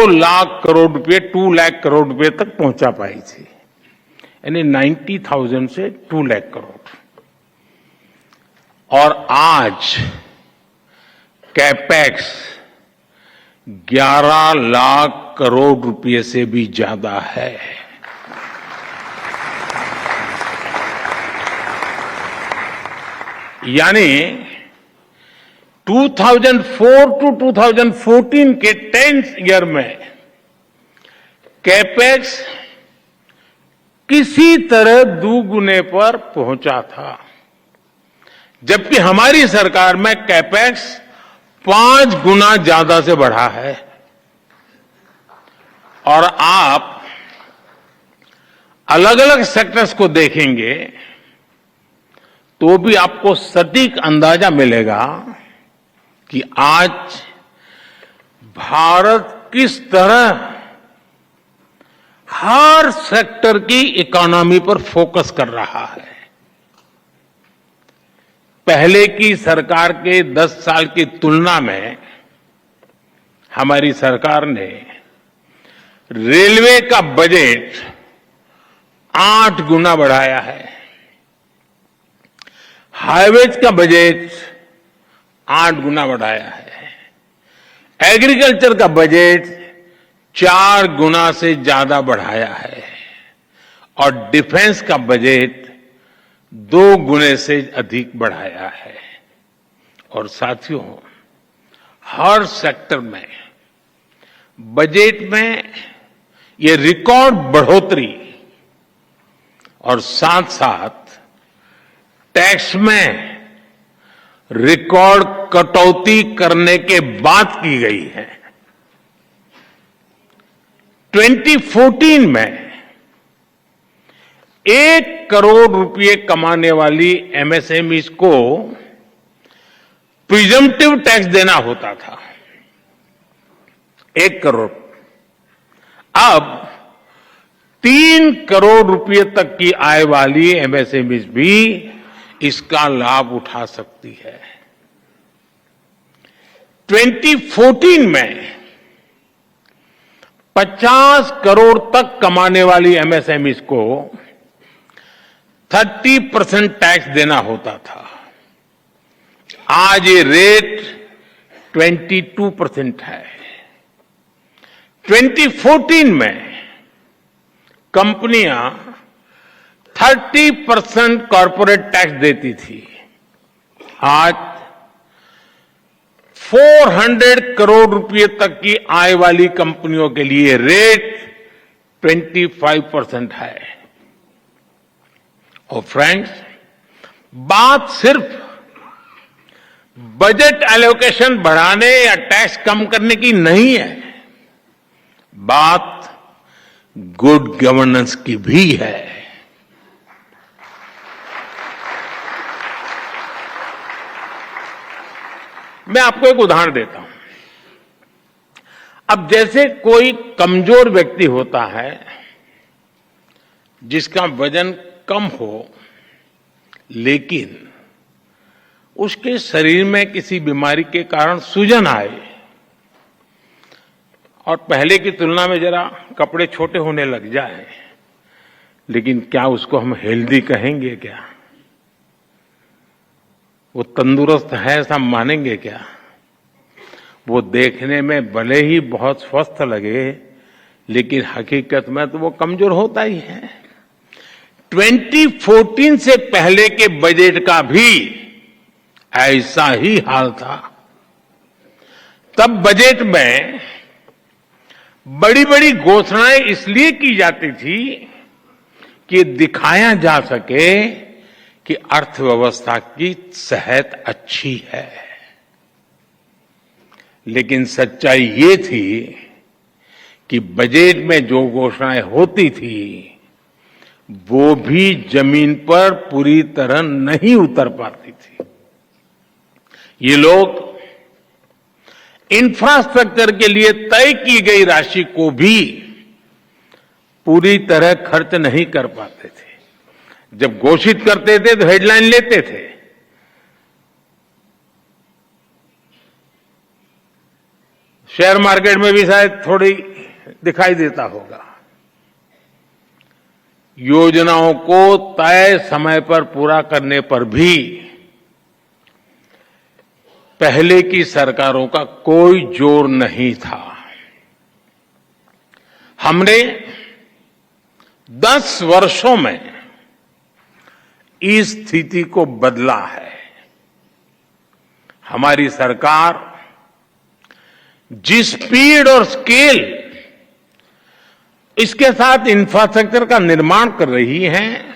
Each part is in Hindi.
लाख करोड़ रुपए 2 लाख करोड़ रुपए तक पहुंचा पाई थी, यानी 90,000 से 2 लाख करोड़। और आज कैपेक्स 11 लाख करोड़ रुपए से भी ज्यादा है। यानी 2004 टू 2014 के 10th ईयर में कैपेक्स किसी तरह दुगुने पर पहुंचा था, जबकि हमारी सरकार में कैपेक्स 5 गुना ज्यादा से बढ़ा है। और आप अलग अलग सेक्टर्स को देखेंगे तो भी आपको सटीक अंदाजा मिलेगा कि आज भारत किस तरह हर सेक्टर की इकोनॉमी पर फोकस कर रहा है। पहले की सरकार के 10 साल की तुलना में हमारी सरकार ने रेलवे का बजट 8 गुना बढ़ाया है, हाईवेज का बजट 8 गुना बढ़ाया है, एग्रीकल्चर का बजट 4 गुना से ज्यादा बढ़ाया है और डिफेंस का बजट 2 गुने से अधिक बढ़ाया है। और साथियों, हर सेक्टर में बजट में ये रिकॉर्ड बढ़ोतरी और साथ साथ टैक्स में रिकॉर्ड कटौती करने के बाद की गई है। 2014 में 1 करोड़ रुपए कमाने वाली एमएसएमई को प्रिजम्पटिव टैक्स देना होता था, 1 करोड़। अब 3 करोड़ रुपए तक की आय वाली एमएसएमई भी इसका लाभ उठा सकती है। 2014 में 50 करोड़ तक कमाने वाली एमएसएमई को 30% टैक्स देना होता था, आज ये रेट 22% है। 2014 में कंपनियां 30% कॉर्पोरेट टैक्स देती थी, आज 400 करोड़ रुपए तक की आय वाली कंपनियों के लिए रेट 25% है। और फ्रेंड्स, बात सिर्फ बजट एलोकेशन बढ़ाने या टैक्स कम करने की नहीं है, बात गुड गवर्नेंस की भी है। मैं आपको एक उदाहरण देता हूं। अब जैसे कोई कमजोर व्यक्ति होता है जिसका वजन कम हो, लेकिन उसके शरीर में किसी बीमारी के कारण सूजन आए और पहले की तुलना में जरा कपड़े छोटे होने लग जाए, लेकिन क्या उसको हम हेल्दी कहेंगे? क्या वो तंदुरुस्त है ऐसा मानेंगे क्या? वो देखने में भले ही बहुत स्वस्थ लगे, लेकिन हकीकत में तो वो कमजोर होता ही है। 2014 से पहले के बजट का भी ऐसा ही हाल था। तब बजट में बड़ी बड़ी घोषणाएं इसलिए की जाती थी कि दिखाया जा सके कि अर्थव्यवस्था की सेहत अच्छी है, लेकिन सच्चाई ये थी कि बजट में जो घोषणाएं होती थी वो भी जमीन पर पूरी तरह नहीं उतर पाती थी। ये लोग इंफ्रास्ट्रक्चर के लिए तय की गई राशि को भी पूरी तरह खर्च नहीं कर पाते थे। जब घोषित करते थे तो हेडलाइन लेते थे, शेयर मार्केट में भी शायद थोड़ी दिखाई देता होगा। योजनाओं को तय समय पर पूरा करने पर भी पहले की सरकारों का कोई जोर नहीं था। हमने 10 वर्षों में इस स्थिति को बदला है। हमारी सरकार जिस स्पीड और स्केल इसके साथ इंफ्रास्ट्रक्चर का निर्माण कर रही है,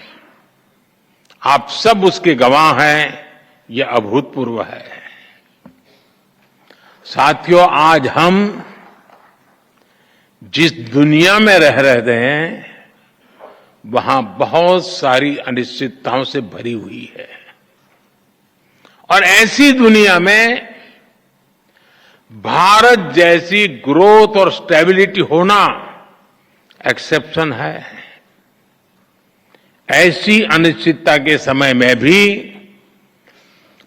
आप सब उसके गवाह हैं। यह अभूतपूर्व है। साथियों, आज हम जिस दुनिया में रह रहे हैं वहां बहुत सारी अनिश्चितताओं से भरी हुई है और ऐसी दुनिया में भारत जैसी ग्रोथ और स्टेबिलिटी होना एक्सेप्शन है। ऐसी अनिश्चितता के समय में भी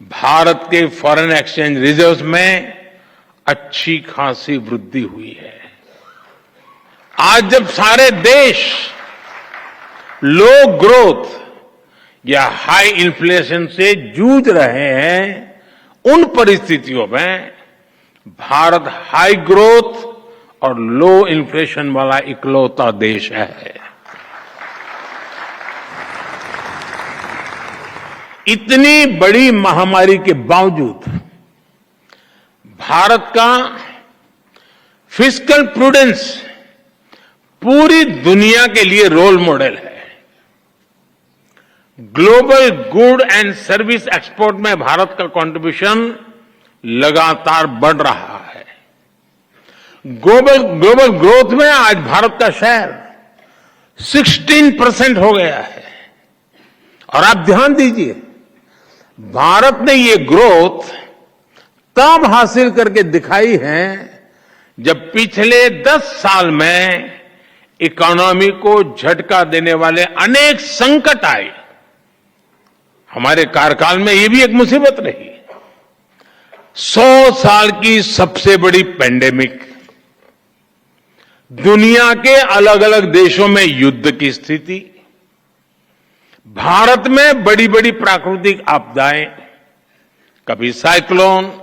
भारत के फॉरेन एक्सचेंज रिजर्व्स में अच्छी खासी वृद्धि हुई है। आज जब सारे देश लो ग्रोथ या हाई इन्फ्लेशन से जूझ रहे हैं, उन परिस्थितियों में भारत हाई ग्रोथ और लो इन्फ्लेशन वाला इकलौता देश है। इतनी बड़ी महामारी के बावजूद भारत का फिस्कल प्रूडेंस पूरी दुनिया के लिए रोल मॉडल है। Global good and service export में भारत का कंट्रीब्यूशन लगातार बढ़ रहा है। ग्लोबल ग्रोथ में आज भारत का शेयर 16% हो गया है। और आप ध्यान दीजिए, भारत ने ये ग्रोथ तब हासिल करके दिखाई है जब पिछले 10 साल में इकोनॉमी को झटका देने वाले अनेक संकट आए। हमारे कार्यकाल में ये भी एक मुसीबत रही। 100 साल की सबसे बड़ी पेंडेमिक, दुनिया के अलग अलग देशों में युद्ध की स्थिति, भारत में बड़ी बड़ी प्राकृतिक आपदाएं, कभी साइक्लोन,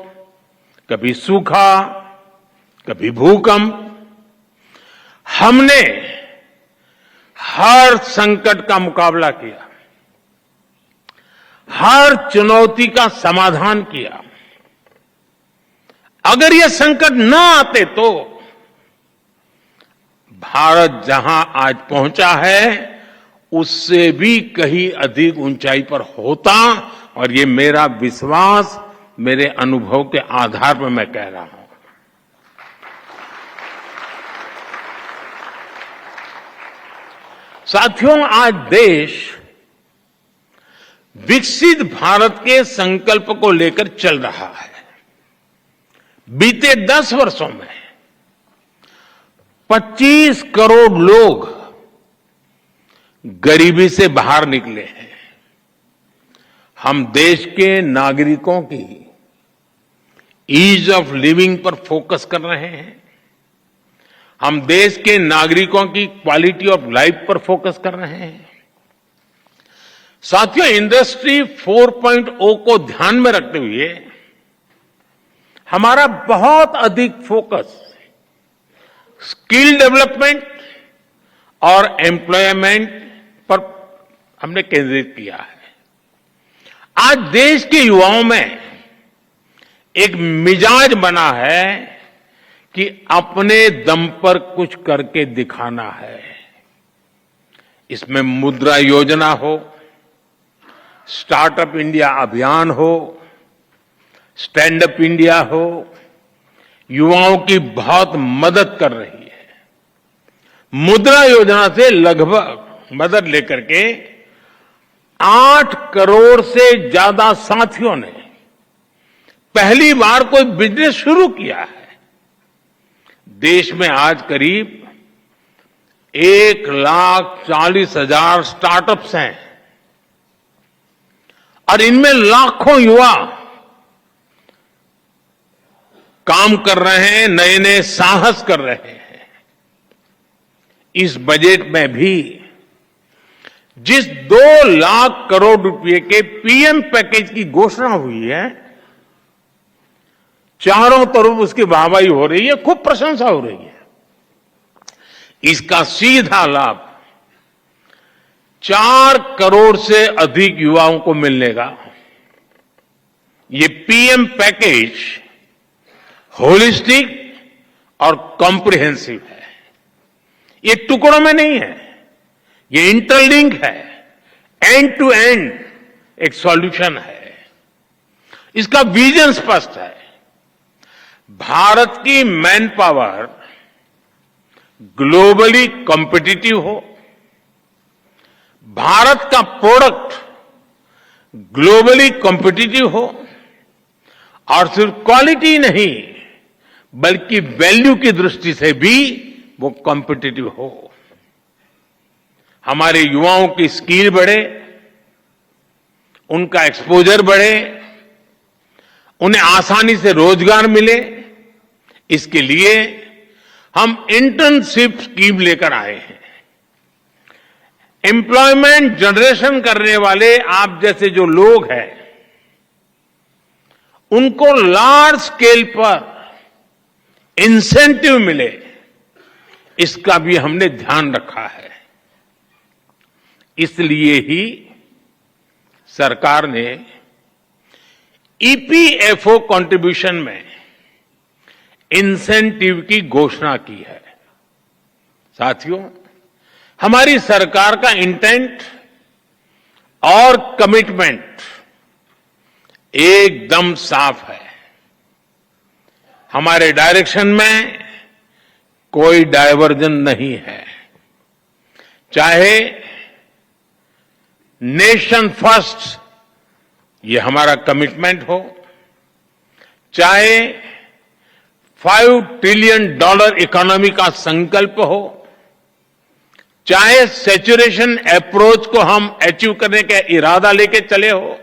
कभी सूखा, कभी भूकंप। हमने हर संकट का मुकाबला किया, हर चुनौती का समाधान किया। अगर ये संकट न आते तो भारत जहां आज पहुंचा है उससे भी कहीं अधिक ऊंचाई पर होता। और ये मेरा विश्वास, मेरे अनुभव के आधार पर मैं कह रहा हूं। साथियों, आज देश विकसित भारत के संकल्प को लेकर चल रहा है। बीते 10 वर्षों में 25 करोड़ लोग गरीबी से बाहर निकले हैं। हम देश के नागरिकों की ईज ऑफ लिविंग पर फोकस कर रहे हैं। हम देश के नागरिकों की क्वालिटी ऑफ लाइफ पर फोकस कर रहे हैं। साथियों, इंडस्ट्री 4.0 को ध्यान में रखते हुए हमारा बहुत अधिक फोकस स्किल डेवलपमेंट और एम्प्लॉयमेंट पर हमने केंद्रित किया है। आज देश के युवाओं में एक मिजाज बना है कि अपने दम पर कुछ करके दिखाना है। इसमें मुद्रा योजना हो, स्टार्टअप इंडिया अभियान हो, स्टैंड अप इंडिया हो, युवाओं की बहुत मदद कर रही है। मुद्रा योजना से लगभग मदद लेकर के 8 करोड़ से ज्यादा साथियों ने पहली बार कोई बिजनेस शुरू किया है। देश में आज करीब 1,40,000 स्टार्टअप्स हैं और इनमें लाखों युवा काम कर रहे हैं, नए नए साहस कर रहे हैं। इस बजट में भी जिस 2 लाख करोड़ रुपए के पीएम पैकेज की घोषणा हुई है, चारों तरफ उसकी वाहवाही हो रही है, खूब प्रशंसा हो रही है। इसका सीधा लाभ 4 करोड़ से अधिक युवाओं को मिलने का। ये पीएम पैकेज होलिस्टिक और कॉम्प्रिहेंसिव है। ये टुकड़ों में नहीं है, ये इंटरलिंक है, एंड टू एंड एक सॉल्यूशन है। इसका विजन स्पष्ट है। भारत की मैन पावर ग्लोबली कॉम्पिटिटिव हो, भारत का प्रोडक्ट ग्लोबली कॉम्पिटिटिव हो, और सिर्फ क्वालिटी नहीं बल्कि वैल्यू की दृष्टि से भी वो कॉम्पिटिटिव हो। हमारे युवाओं की स्किल बढ़े, उनका एक्सपोजर बढ़े, उन्हें आसानी से रोजगार मिले, इसके लिए हम इंटर्नशिप स्कीम लेकर आए हैं। एम्प्लॉयमेंट जनरेशन करने वाले आप जैसे जो लोग हैं, उनको लार्ज स्केल पर इंसेंटिव मिले, इसका भी हमने ध्यान रखा है। इसलिए ही सरकार ने ईपीएफओ कंट्रीब्यूशन में इंसेंटिव की घोषणा की है। साथियों, हमारी सरकार का इंटेंट और कमिटमेंट एकदम साफ है। हमारे डायरेक्शन में कोई डायवर्जन नहीं है। चाहे नेशन फर्स्ट ये हमारा कमिटमेंट हो, चाहे $5 ट्रिलियन इकोनॉमी का संकल्प हो, चाहे सैचुरेशन अप्रोच को हम अचीव करने का इरादा लेके चले हो,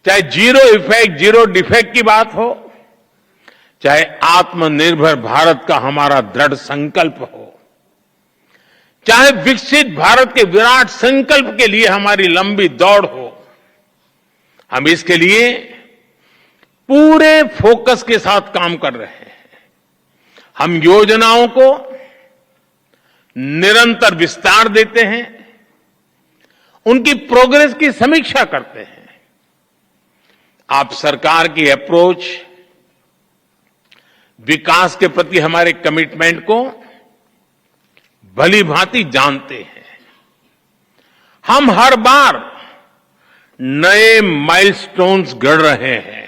चाहे जीरो इफेक्ट जीरो डिफेक्ट की बात हो, चाहे आत्मनिर्भर भारत का हमारा दृढ़ संकल्प हो, चाहे विकसित भारत के विराट संकल्प के लिए हमारी लंबी दौड़ हो, हम इसके लिए पूरे फोकस के साथ काम कर रहे हैं। हम योजनाओं को निरंतर विस्तार देते हैं, उनकी प्रोग्रेस की समीक्षा करते हैं। आप सरकार की अप्रोच, विकास के प्रति हमारे कमिटमेंट को भली भांति जानते हैं। हम हर बार नए माइलस्टोन्स गढ़ रहे हैं।